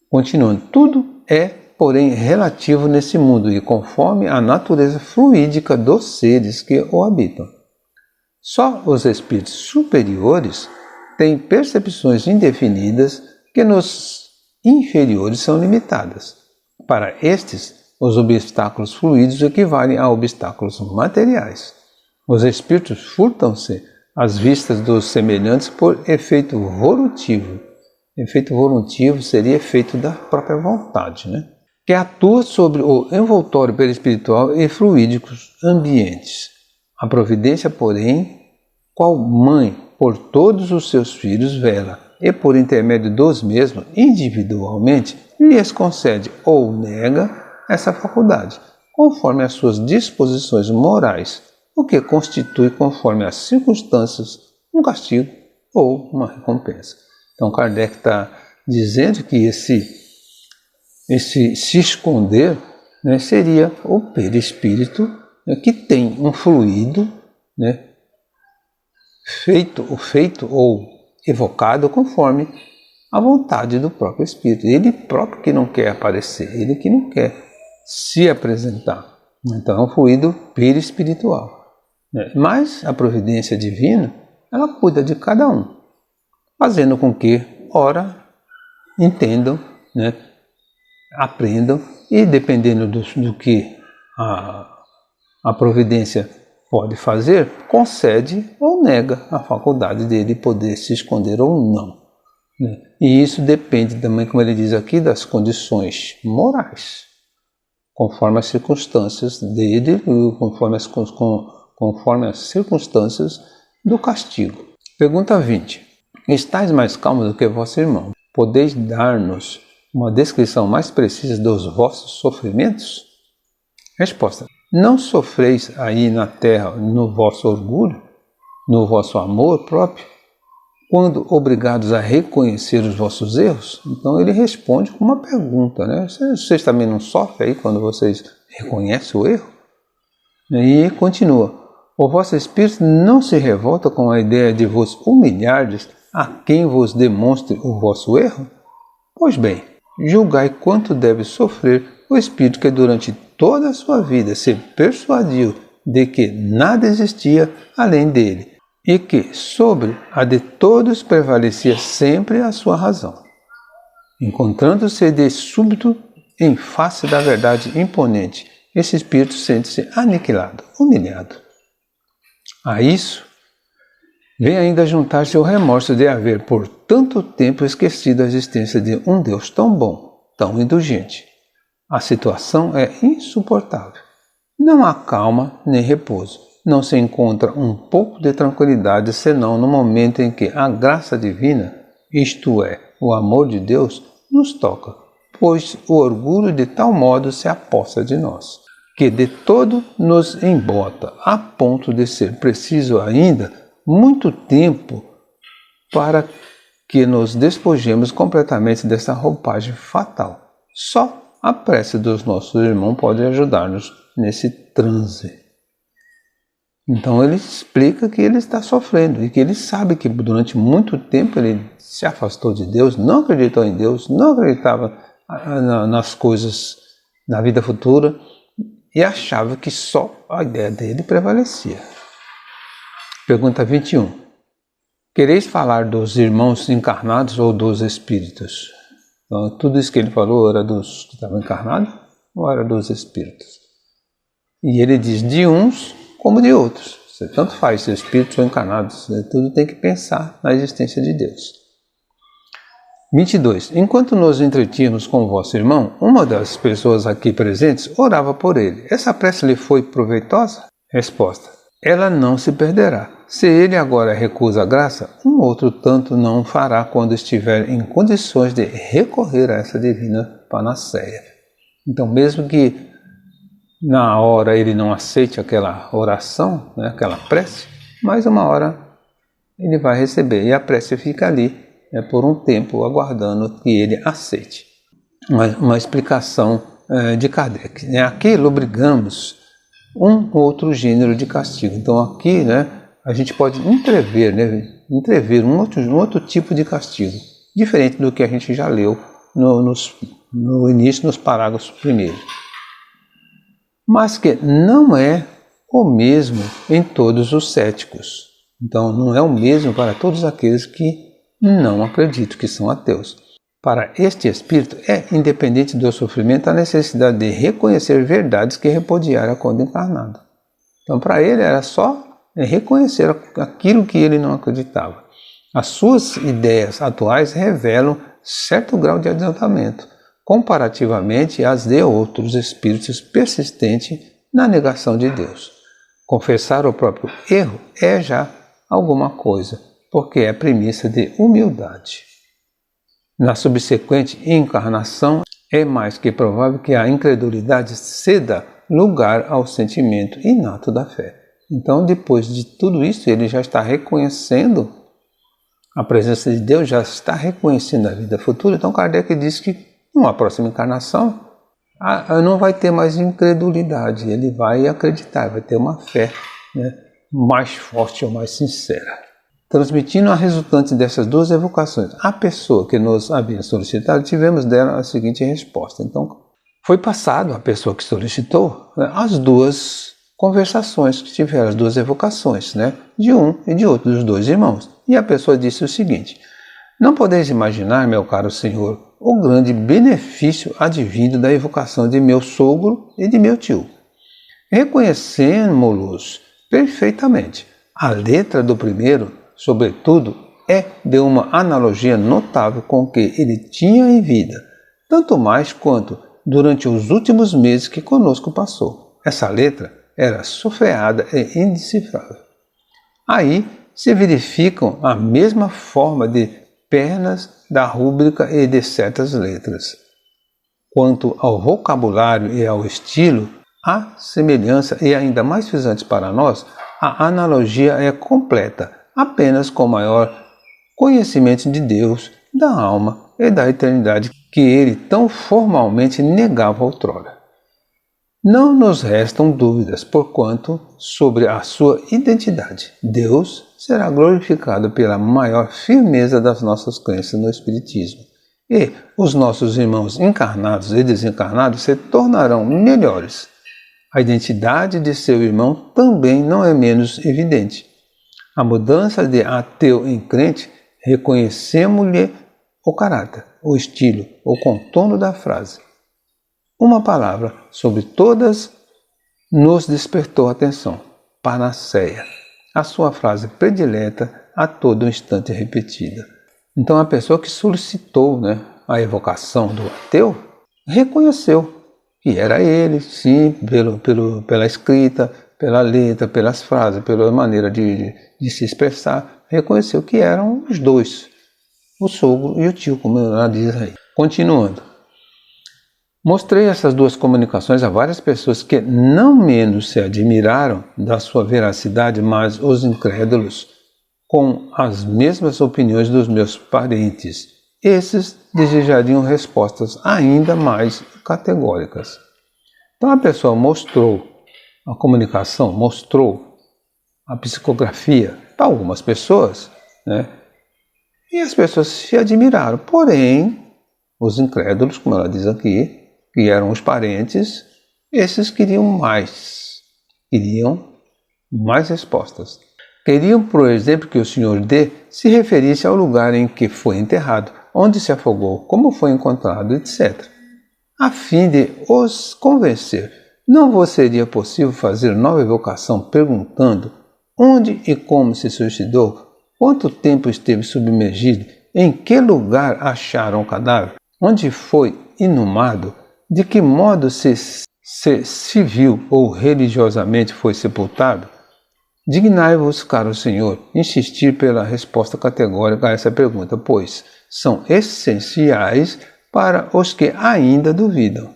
Continuando, tudo é, porém, relativo nesse mundo e conforme a natureza fluídica dos seres que o habitam. Só os espíritos superiores têm percepções indefinidas que nos inferiores são limitadas. Para estes, os obstáculos fluídicos equivalem a obstáculos materiais. Os espíritos furtam-se às vistas dos semelhantes por efeito volutivo. Efeito volutivo seria efeito da própria vontade, que atua sobre o envoltório perispiritual e fluídicos ambientes. A providência, porém, qual mãe por todos os seus filhos vela, e por intermédio dos mesmos, individualmente, lhes concede ou nega essa faculdade, conforme as suas disposições morais, o que constitui, conforme as circunstâncias, um castigo ou uma recompensa. Então Kardec está dizendo que esse se esconder seria o perispírito que tem um fluido feito ou evocado conforme a vontade do próprio espírito. Ele próprio que não quer aparecer, ele que não quer se apresentar. Então é um fluido perispiritual. Mas a providência divina, ela cuida de cada um, fazendo com que, ora, entendam, aprendam e, dependendo do que a providência pode fazer, concede ou nega a faculdade dele poder se esconder ou não. E isso depende também, como ele diz aqui, das condições morais, conforme as circunstâncias dele, conforme as circunstâncias do castigo. Pergunta 20. Estais mais calmo do que vosso irmão? Podeis dar-nos uma descrição mais precisa dos vossos sofrimentos? Resposta: não sofreis aí na terra no vosso orgulho, no vosso amor próprio, quando obrigados a reconhecer os vossos erros? Então ele responde com uma pergunta, né? Vocês também não sofrem aí quando vocês reconhecem o erro? E continua: o vosso espírito não se revolta com a ideia de vos humilhardes a quem vos demonstre o vosso erro? Pois bem, julgai quanto deve sofrer o espírito que durante toda a sua vida se persuadiu de que nada existia além dele, e que sobre a de todos prevalecia sempre a sua razão. Encontrando-se de súbito em face da verdade imponente, esse espírito sente-se aniquilado, humilhado. A isso vem ainda juntar-se o remorso de haver por tanto tempo esquecido a existência de um Deus tão bom, tão indulgente. A situação é insuportável. Não há calma nem repouso. Não se encontra um pouco de tranquilidade senão no momento em que a graça divina, isto é, o amor de Deus, nos toca, pois o orgulho de tal modo se apossa de nós, que de todo nos embota, a ponto de ser preciso ainda muito tempo para que nos despojemos completamente dessa roupagem fatal. Só a prece dos nossos irmãos pode ajudar-nos nesse transe. Então ele explica que ele está sofrendo e que ele sabe que durante muito tempo ele se afastou de Deus, não acreditou em Deus, não acreditava nas coisas da vida futura e achava que só a ideia dele prevalecia. Pergunta 21. Quereis falar dos irmãos encarnados ou dos espíritos? Então, tudo isso que ele falou era dos que estavam encarnados ou era dos espíritos? E ele diz de uns como de outros. Você tanto faz, se espíritos ou encarnados, tudo tem que pensar na existência de Deus. 22. Enquanto nos entretínhamos com o vosso irmão, uma das pessoas aqui presentes orava por ele. Essa prece lhe foi proveitosa? Resposta: ela não se perderá. Se ele agora recusa a graça, um outro tanto não o fará quando estiver em condições de recorrer a essa divina panaceia. Então, mesmo que na hora ele não aceite aquela oração, né, aquela prece, mas uma hora ele vai receber. E a prece fica ali, por um tempo, aguardando que ele aceite. Uma explicação de Kardec. Aqui lobrigamos um outro gênero de castigo. Então aqui, a gente pode entrever um outro tipo de castigo, diferente do que a gente já leu no início, nos parágrafos primeiros. Mas que não é o mesmo em todos os céticos. Então, não é o mesmo para todos aqueles que não acreditam, que são ateus. Para este espírito, é independente do sofrimento a necessidade de reconhecer verdades que repudiaram quando encarnado. Então, para ele, era só reconhecer aquilo que ele não acreditava. As suas ideias atuais revelam certo grau de adiantamento, comparativamente às de outros espíritos persistentes na negação de Deus. Confessar o próprio erro é já alguma coisa, porque é premissa de humildade. Na subsequente encarnação, é mais que provável que a incredulidade ceda lugar ao sentimento inato da fé. Então, depois de tudo isso, ele já está reconhecendo a presença de Deus, já está reconhecendo a vida futura. Então, Kardec diz que numa próxima encarnação, não vai ter mais incredulidade, ele vai acreditar, vai ter uma fé mais forte ou mais sincera. Transmitindo a resultante dessas duas evocações, a pessoa que nos havia solicitado, tivemos dela a seguinte resposta. Então, foi passado à pessoa que solicitou as duas conversações que tiveram, as duas evocações, de um e de outro, dos dois irmãos. E a pessoa disse o seguinte: não podeis imaginar, meu caro senhor, o grande benefício advindo da evocação de meu sogro e de meu tio. Reconhecemos-los perfeitamente. A letra do primeiro, sobretudo, é de uma analogia notável com o que ele tinha em vida, tanto mais quanto durante os últimos meses que conosco passou. Essa letra era sofreada e indecifrável. Aí se verificam a mesma forma de pernas da rúbrica e de certas letras. Quanto ao vocabulário e ao estilo, a semelhança e ainda mais frisante para nós, a analogia é completa, apenas com maior conhecimento de Deus, da alma e da eternidade que ele tão formalmente negava outrora. Não nos restam dúvidas, porquanto, sobre a sua identidade. Deus será glorificado pela maior firmeza das nossas crenças no Espiritismo. E os nossos irmãos encarnados e desencarnados se tornarão melhores. A identidade de seu irmão também não é menos evidente. A mudança de ateu em crente, reconhecemos-lhe o caráter, o estilo, o contorno da frase. Uma palavra sobre todas nos despertou a atenção. Panaceia, a sua frase predileta a todo instante repetida. Então a pessoa que solicitou, a evocação do ateu, reconheceu que era ele, sim, pela escrita, pela letra, pelas frases, pela maneira de se expressar, reconheceu que eram os dois, o sogro e o tio, como ela diz aí. Continuando. Mostrei essas duas comunicações a várias pessoas que não menos se admiraram da sua veracidade, mas os incrédulos, com as mesmas opiniões dos meus parentes, esses desejariam respostas ainda mais categóricas. Então a pessoa mostrou a comunicação, mostrou a psicografia para algumas pessoas, e as pessoas se admiraram. Porém, os incrédulos, como ela diz aqui, que eram os parentes, esses queriam mais respostas. Queriam, por exemplo, que o Senhor D se referisse ao lugar em que foi enterrado, onde se afogou, como foi encontrado, etc. A fim de os convencer, não vos seria possível fazer nova evocação perguntando onde e como se suicidou, quanto tempo esteve submergido, em que lugar acharam o cadáver, onde foi inumado, de que modo se civil ou religiosamente foi sepultado? Dignai-vos, caro Senhor, insistir pela resposta categórica a essa pergunta, pois são essenciais para os que ainda duvidam.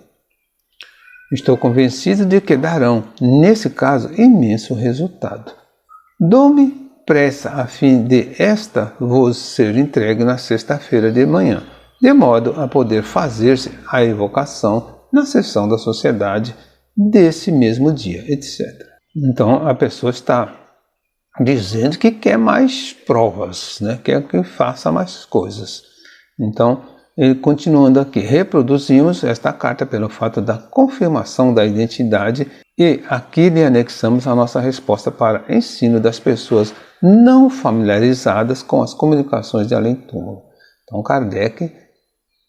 Estou convencido de que darão, nesse caso, imenso resultado. Dou-me pressa a fim de esta vos ser entregue na sexta-feira de manhã, de modo a poder fazer-se a evocação na sessão da sociedade desse mesmo dia, etc. Então, a pessoa está dizendo que quer mais provas, quer que faça mais coisas. Então, continuando aqui, reproduzimos esta carta pelo fato da confirmação da identidade e aqui lhe anexamos a nossa resposta para ensino das pessoas não familiarizadas com as comunicações de além-túmulo. Então, Kardec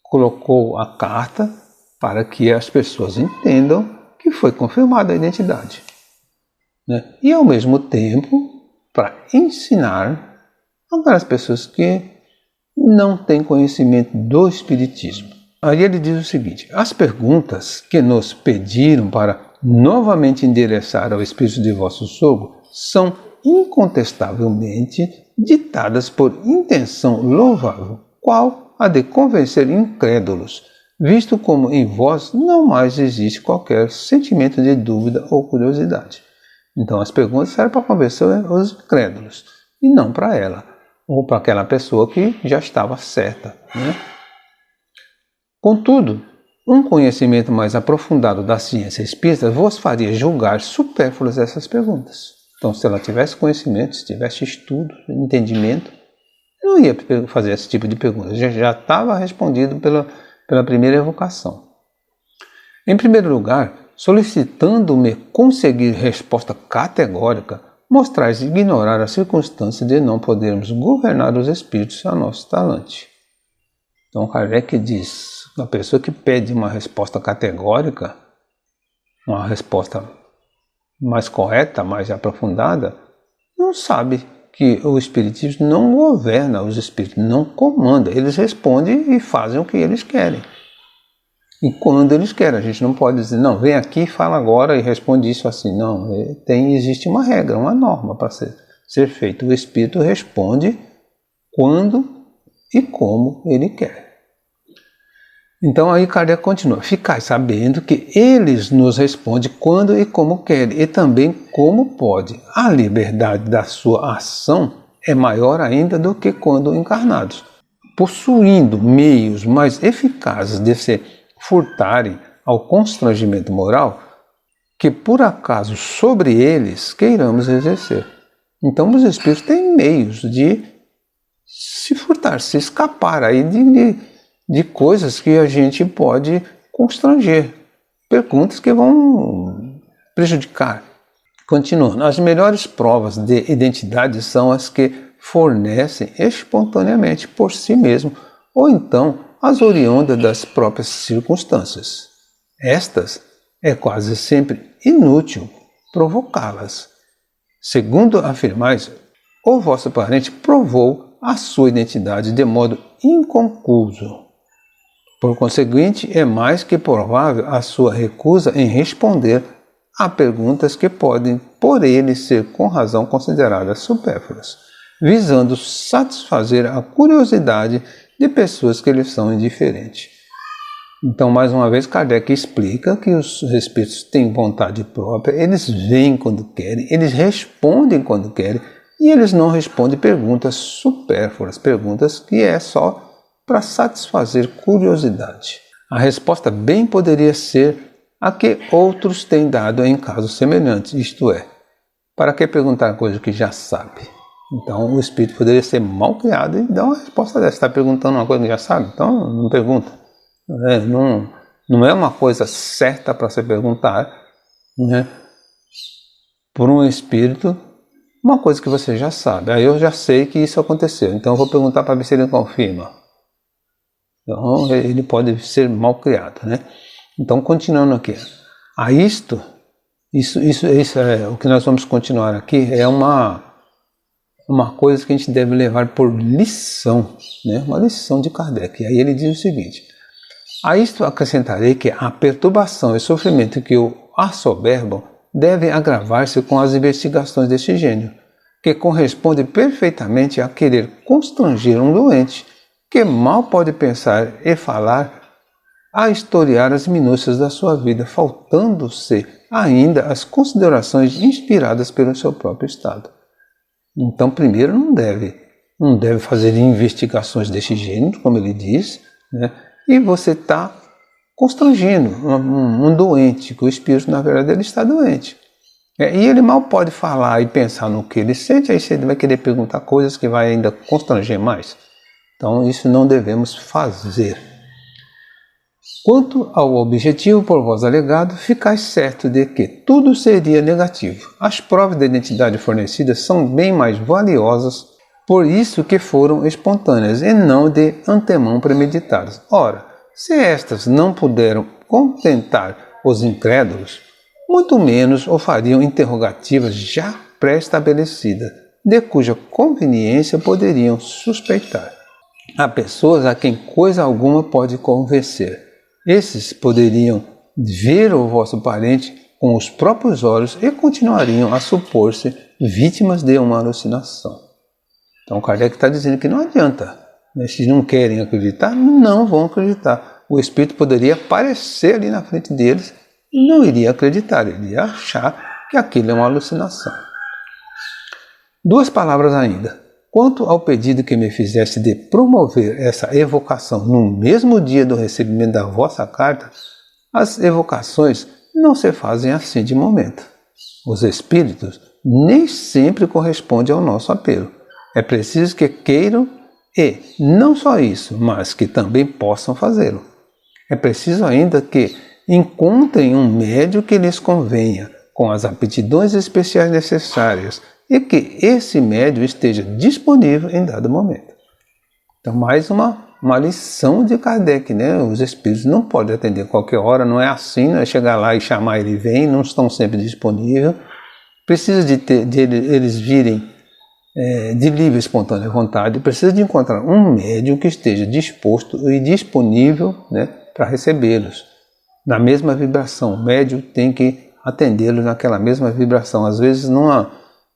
colocou a carta para que as pessoas entendam que foi confirmada a identidade. E, ao mesmo tempo, para ensinar para as pessoas que não têm conhecimento do Espiritismo. Aí ele diz o seguinte: as perguntas que nos pediram para novamente endereçar ao Espírito de vosso sogro são incontestavelmente ditadas por intenção louvável, qual a de convencer incrédulos, visto como em vós não mais existe qualquer sentimento de dúvida ou curiosidade. Então as perguntas servem para convencer os incrédulos, e não para ela, ou para aquela pessoa que já estava certa. Contudo, um conhecimento mais aprofundado da ciência espírita vos faria julgar supérfluas essas perguntas. Então, se ela tivesse conhecimento, se tivesse estudo, entendimento, não ia fazer esse tipo de pergunta. Já estava respondido pela primeira evocação. Em primeiro lugar, solicitando-me conseguir resposta categórica, mostrais ignorar a circunstância de não podermos governar os espíritos a nosso talante. Então, Kardec diz, a pessoa que pede uma resposta categórica, uma resposta mais correta, mais aprofundada, não sabe que o Espiritismo não governa os espíritos, não comanda. Eles respondem e fazem o que eles querem. E quando eles querem, a gente não pode dizer, não, vem aqui, fala agora e responde isso assim. Não, existe uma regra, uma norma para ser feito. O Espírito responde quando e como Ele quer. Então aí Kardec continua: ficai sabendo que eles nos respondem quando e como querem, e também como pode. A liberdade da sua ação é maior ainda do que quando encarnados, possuindo meios mais eficazes de se furtarem ao constrangimento moral que por acaso sobre eles queiramos exercer. Então os espíritos têm meios de se furtar, se escapar aí de coisas que a gente pode constranger, perguntas que vão prejudicar. Continuando, as melhores provas de identidade são as que fornecem espontaneamente por si mesmo, ou então as oriundas das próprias circunstâncias. Estas é quase sempre inútil provocá-las. Segundo afirmais, o vosso parente provou a sua identidade de modo inconcluso. Por conseguinte, é mais que provável a sua recusa em responder a perguntas que podem por ele ser com razão consideradas supérfluas, visando satisfazer a curiosidade de pessoas que lhe são indiferentes. Então, mais uma vez, Kardec explica que os espíritos têm vontade própria, eles veem quando querem, eles respondem quando querem, e eles não respondem perguntas supérfluas, perguntas que é só para satisfazer curiosidade. A resposta bem poderia ser a que outros têm dado em casos semelhantes, isto é, para que perguntar coisa que já sabe? Então o espírito poderia ser mal criado e dar uma resposta dessa. Está perguntando uma coisa que já sabe? Então não pergunta. Não é uma coisa certa para se perguntar, né, por um espírito uma coisa que você já sabe. Aí eu já sei que isso aconteceu, então eu vou perguntar para ver se ele confirma. Então ele pode ser mal criado, né? Então continuando aqui, isso é o que nós vamos continuar aqui, é uma coisa que a gente deve levar por lição, né? Uma lição de Kardec. E aí ele diz o seguinte: a isto acrescentarei que a perturbação e sofrimento que o assoberbam devem agravar-se com as investigações deste gênero, que corresponde perfeitamente a querer constranger um doente, que mal pode pensar e falar, a historiar as minúcias da sua vida, faltando-se ainda as considerações inspiradas pelo seu próprio estado. Então, primeiro, não deve fazer investigações desse gênero, como ele diz, né? E você está constrangendo um doente, que o espírito, na verdade, ele está doente. E ele mal pode falar e pensar no que ele sente, aí você vai querer perguntar coisas que vai ainda constranger mais. Então, isso não devemos fazer. Quanto ao objetivo por vós alegado, ficais certo de que tudo seria negativo. As provas de identidade fornecidas são bem mais valiosas, por isso que foram espontâneas e não de antemão premeditadas. Ora, se estas não puderam contentar os incrédulos, muito menos o fariam interrogativas já pré-estabelecidas, de cuja conveniência poderiam suspeitar. Há pessoas a quem coisa alguma pode convencer. Esses poderiam ver o vosso parente com os próprios olhos e continuariam a supor-se vítimas de uma alucinação. Então Kardec está dizendo que não adianta. Se não querem acreditar, não vão acreditar. O espírito poderia aparecer ali na frente deles e não iria acreditar, ele iria achar que aquilo é uma alucinação. Duas palavras ainda. Quanto ao pedido que me fizeste de promover essa evocação no mesmo dia do recebimento da vossa carta, as evocações não se fazem assim de momento. Os espíritos nem sempre correspondem ao nosso apelo. É preciso que queiram e, não só isso, mas que também possam fazê-lo. É preciso ainda que encontrem um médium que lhes convenha, com as aptidões especiais necessárias, e que esse médium esteja disponível em dado momento. Então, mais uma lição de Kardec, né? Os espíritos não podem atender a qualquer hora, não é assim, não é chegar lá e chamar ele vem, não estão sempre disponíveis. Precisa de eles virem de livre e espontânea vontade, precisa de encontrar um médium que esteja disposto e disponível, né, para recebê-los. Na mesma vibração, o médium tem que atendê-los naquela mesma vibração. Às vezes,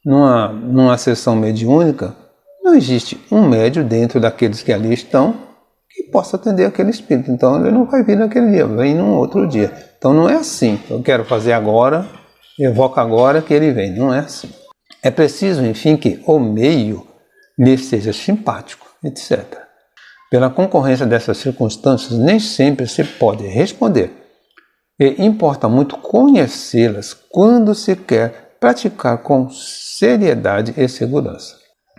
numa sessão mediúnica, não existe um médium dentro daqueles que ali estão que possa atender aquele espírito. Então ele não vai vir naquele dia, vem num outro dia. Então não é assim, eu quero fazer agora, evoco agora que ele vem. Não é assim. É preciso, enfim, que o meio lhe seja simpático, etc. Pela concorrência dessas circunstâncias, nem sempre se pode responder. E importa muito conhecê-las quando se quer praticar com seriedade e segurança.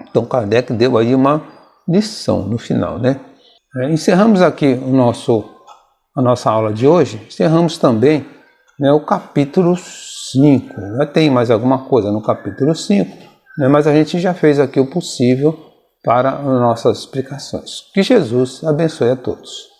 Então Kardec deu aí uma lição no final, né? Encerramos aqui a nossa aula de hoje. Encerramos também, né, o capítulo 5. Tem mais alguma coisa no capítulo 5, né, mas a gente já fez aqui o possível para as nossas explicações. Que Jesus abençoe a todos.